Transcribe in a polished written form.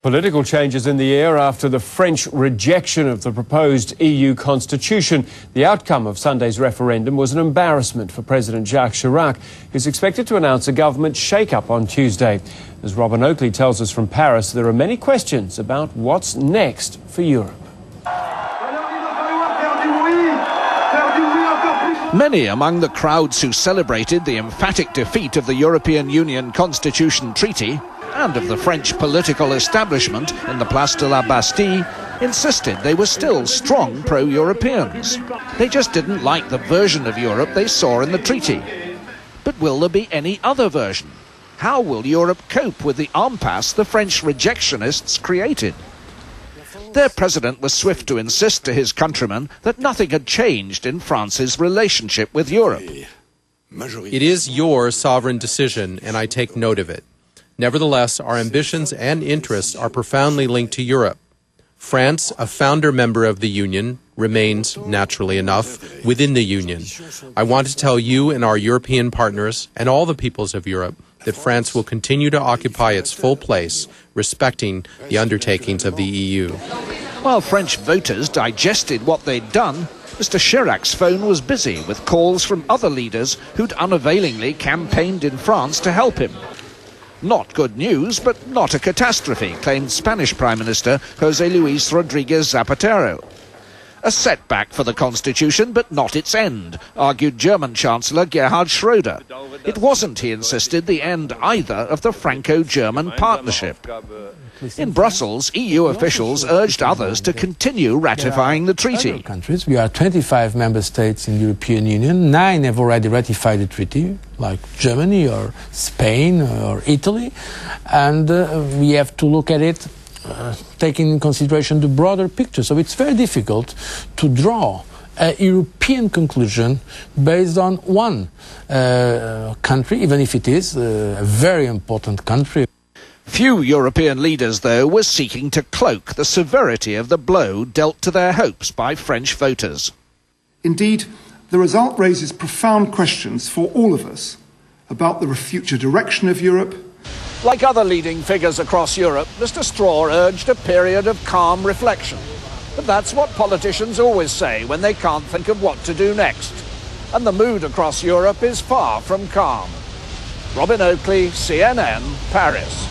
Political changes in the air after the French rejection of the proposed EU constitution. The outcome of Sunday's referendum was an embarrassment for President Jacques Chirac, who's expected to announce a government shake-up on Tuesday. As Robin Oakley tells us from Paris, there are many questions about what's next for Europe. Many among the crowds who celebrated the emphatic defeat of the European Union Constitution Treaty and of the French political establishment in the Place de la Bastille insisted they were still strong pro-Europeans. They just didn't like the version of Europe they saw in the treaty. But will there be any other version? How will Europe cope with the impasse the French rejectionists created? Their president was swift to insist to his countrymen that nothing had changed in France's relationship with Europe. It is your sovereign decision, and I take note of it. Nevertheless, our ambitions and interests are profoundly linked to Europe. France, a founder member of the Union, remains, naturally enough, within the Union. I want to tell you and our European partners, and all the peoples of Europe, that France will continue to occupy its full place, respecting the undertakings of the EU. While French voters digested what they'd done, Mr. Chirac's phone was busy with calls from other leaders who'd unavailingly campaigned in France to help him. Not good news, but not a catastrophe, claimed Spanish Prime Minister José Luis Rodríguez Zapatero. A setback for the Constitution, but not its end, argued German Chancellor Gerhard Schröder. It wasn't, he insisted, the end either of the Franco-German partnership. In Brussels, EU officials urged others to continue ratifying the treaty. We are 25 member states in the European Union. 9 have already ratified the treaty, like Germany or Spain or Italy. And we have to look at it taking in consideration the broader picture. So it's very difficult to draw a European conclusion based on one country, even if it is a very important country. Few European leaders, though, were seeking to cloak the severity of the blow dealt to their hopes by French voters. Indeed, the result raises profound questions for all of us about the future direction of Europe. Like other leading figures across Europe, Mr. Straw urged a period of calm reflection. But that's what politicians always say when they can't think of what to do next. And the mood across Europe is far from calm. Robin Oakley, CNN, Paris.